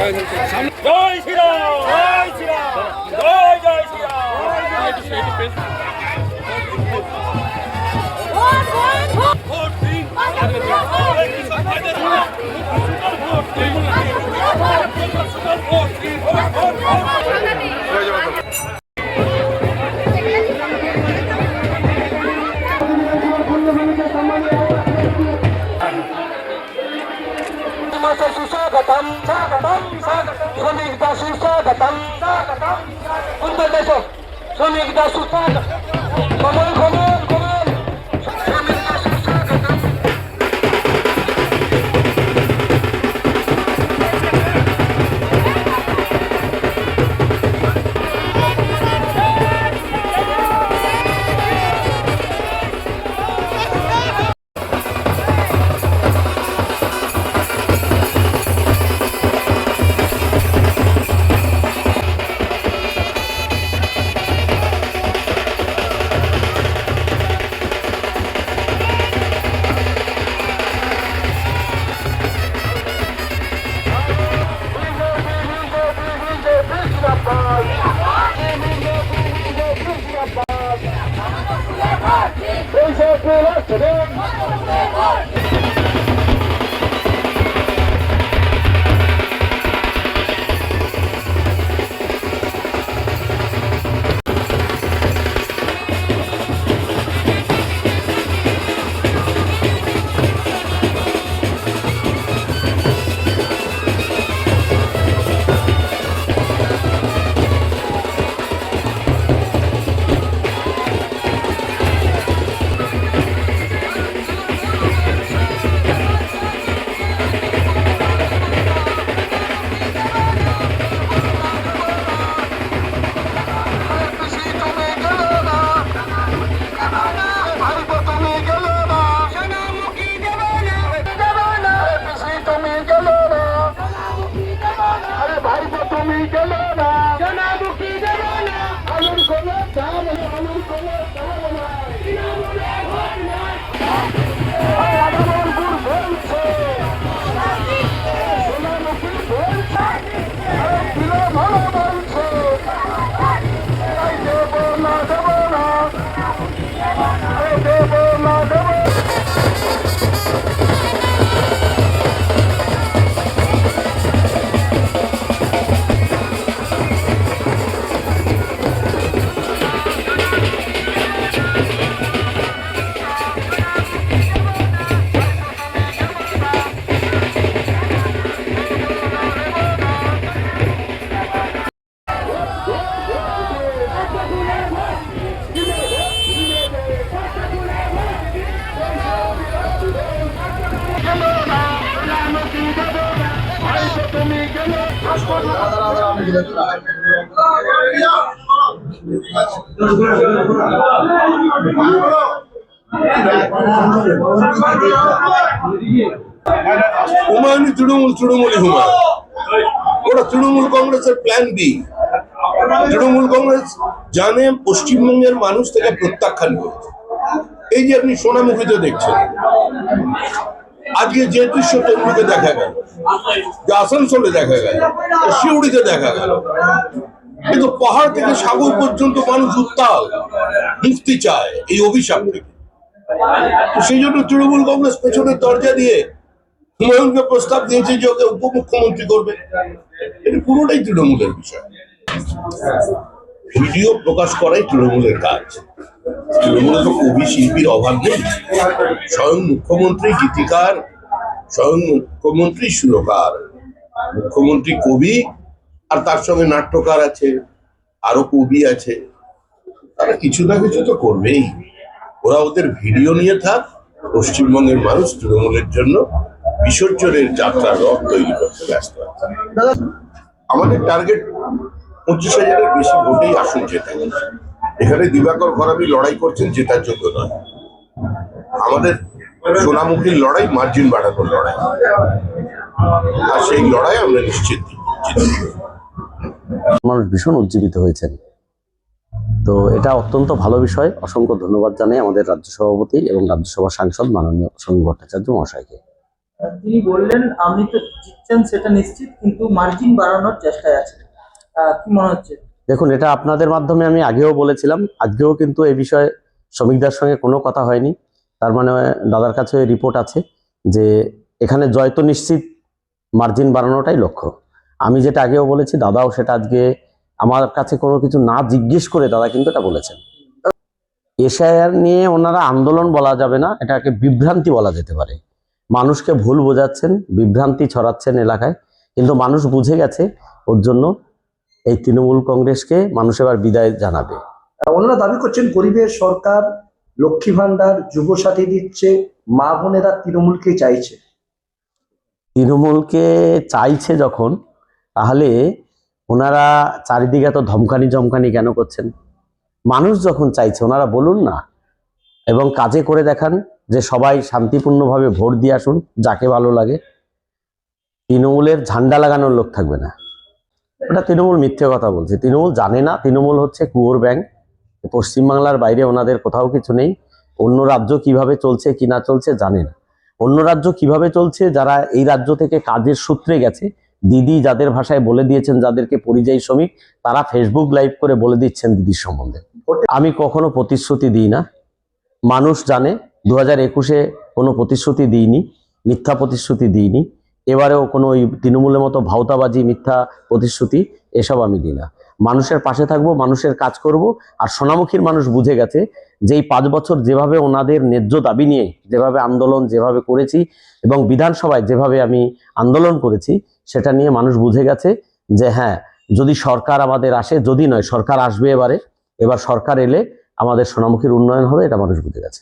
জয় শ্রীরাম, জয় শ্রীরাম, জয় জয় Shriram. Vote দিন, vote দিন, स्वागतम स्वागतम श्रमिक दासु स्वागतम स्वागतम सुंदर देशो श्रमिक दासु स्वागत कमल कमल कमल श्रमिक दासु स्वागतम হুমায়ুন তৃণমূলই হুমায়ুন। ওটা তৃণমূল কংগ্রেসের প্ল্যান বি। তৃণমূল কংগ্রেস জানে পশ্চিমবঙ্গের মানুষ থেকে প্রত্যাখ্যান করেছে। এই যে আপনি সোনামুখীতে দেখছেন, আজকে যে দৃশ্য তমলুকে দেখা গেল, যে আসানসোলে দেখা গেল, শিউড়িতে দেখা গেল, কিন্তু পাহাড় থেকে সাগর পর্যন্ত মানুষ উত্তাল, মুক্তি চায় এই অভিশাপ থেকে। সেই জন্য তৃণমূল কংগ্রেস পেছনের দরজা দিয়ে হুমায়ুনকে প্রস্তাব দিয়েছে যে ওকে উপমুখ্যমন্ত্রী করবে। এটা পুরোটাই তৃণমূলের বিষয়। ভিডিও প্রকাশ করাই তৃণমূলের কাজ। তৃণমূলে তো কবি শিল্পীর অভাব নেই। স্বয়ং মুখ্যমন্ত্রী গীতিকার, স্বয়ং মুখ্যমন্ত্রী সুরকার, মুখ্যমন্ত্রী কবি, আর তার সঙ্গে নাট্যকার আছে, আরো কবি আছে। তারা কিছু না কিছু তো করবেই। ওরা ওদের ভিডিও নিয়ে থাক। পশ্চিমবঙ্গের মানুষ তৃণমূলের জন্য বিসর্জনের যাত্রার রথ তৈরি করতে ব্যস্ত আছে। আমাদের টার্গেট 25,000-এর বেশি ভোটেই আসন জেতা। এখানে দিবাকর ঘরামি লড়াই করছেন জেতার যোগ্য নয়। আমাদের সোনামুখীর লড়াই মার্জিন বাড়ানোর লড়াই, আর সেই লড়াই আমরা নিশ্চিত মানুষ ভীষণ উজ্জীবিত হয়েছেন। তো এটা অত্যন্ত ভালো বিষয়। অসংখ্য ধন্যবাদ জানাই আমাদের রাজ্য সভাপতি এবং রাজ্যসভা সাংসদ মাননীয় সমীর ভট্টাচার্য মহাশয়কে। তিনি বললেন আপনি তো জিতছেন সেটা নিশ্চিত, কিন্তু মার্জিন বাড়ানোর চেষ্টায় আছে। কি মনে হচ্ছে? দেখুন, এটা আপনাদের মাধ্যমে আমি আগেও বলেছিলাম, আজকেও কিন্তু এই বিষয়ে শ্রমিকদের সঙ্গে কোনো কথা হয়নি। তার মানে দাদার কাছে রিপোর্ট আছে যে এখানে জয় তো নিশ্চিত, মার্জিন বাড়ানোটাই লক্ষ্য। আমি যেটা আগেও বলেছি, দাদাও সেটা আজকে আমার কাছে কোনো কিছু না জিজ্ঞেস করে দাদা কিন্তু এটা বলেছেন। এসআইআর নিয়ে ওনারা আন্দোলন বলা যাবে না, এটাকে বিভ্রান্তি বলা যেতে পারে। মানুষকে ভুল বোঝাচ্ছেন, বিভ্রান্তি ছড়াচ্ছেন এলাকায়, কিন্তু মানুষ বুঝে গেছে। ওর জন্য এই তৃণমূল কংগ্রেসকে মানুষ এবার বিদায় জানাবে। ওনারা দাবি করছেন গরিবের সরকার, লক্ষ্মী ভান্ডার, যুবসাথী দিচ্ছে, মা বোনেরা তৃণমূলকে চাইছে। তৃণমূলকে চাইছে যখন, তাহলে ওনারা চারিদিকে এত ধমকানি জমকানি কেন করছেন? মানুষ যখন চাইছে ওনারা বলুন না, এবং কাজে করে দেখান যে সবাই শান্তিপূর্ণভাবে ভোট দিয়ে আসুন, যাকে ভালো লাগে। তৃণমূলের ঝান্ডা লাগানোর লোক থাকবে না। ওটা তৃণমূল মিথ্যে কথা বলছে। তৃণমূল জানে না, তৃণমূল হচ্ছে কুয়োর ব্যাঙ। পশ্চিমবাংলার বাইরে ওনাদের কোথাও কিছু নেই। অন্য রাজ্য কিভাবে চলছে কি না চলছে জানে না। অন্য রাজ্য কিভাবে চলছে, যারা এই রাজ্য থেকে কাজের সূত্রে গেছে, দিদি যাদের ভাষায় বলে দিয়েছেন, যাদেরকে পরিযায়ী শ্রমিক, তারা ফেসবুক লাইভ করে বলে দিচ্ছেন দিদির সম্বন্ধে। আমি কখনো প্রতিশ্রুতি দিই না, মানুষ জানে। 2021-এ কোনো প্রতিশ্রুতি দিইনি, মিথ্যা প্রতিশ্রুতি দিইনি। এবারেও কোনো ওই তৃণমূলের মতো ভাওতাবাজি, মিথ্যা প্রতিশ্রুতি এসব আমি দিই না। মানুষের পাশে থাকবো, মানুষের কাজ করব। আর সোনামুখীর মানুষ বুঝে গেছে যে এই 5 বছর যেভাবে ওনাদের ন্যায্য দাবি নিয়ে যেভাবে আন্দোলন যেভাবে করেছি, এবং বিধানসভায় যেভাবে আমি আন্দোলন করেছি, সেটা নিয়ে মানুষ বুঝে গেছে যে হ্যাঁ, যদি সরকার আমাদের আসে, যদি নয় সরকার আসবে, এবার সরকার এলে আমাদের সোনামুখীর উন্নয়ন হবে, এটা মানুষ বুঝে গেছে।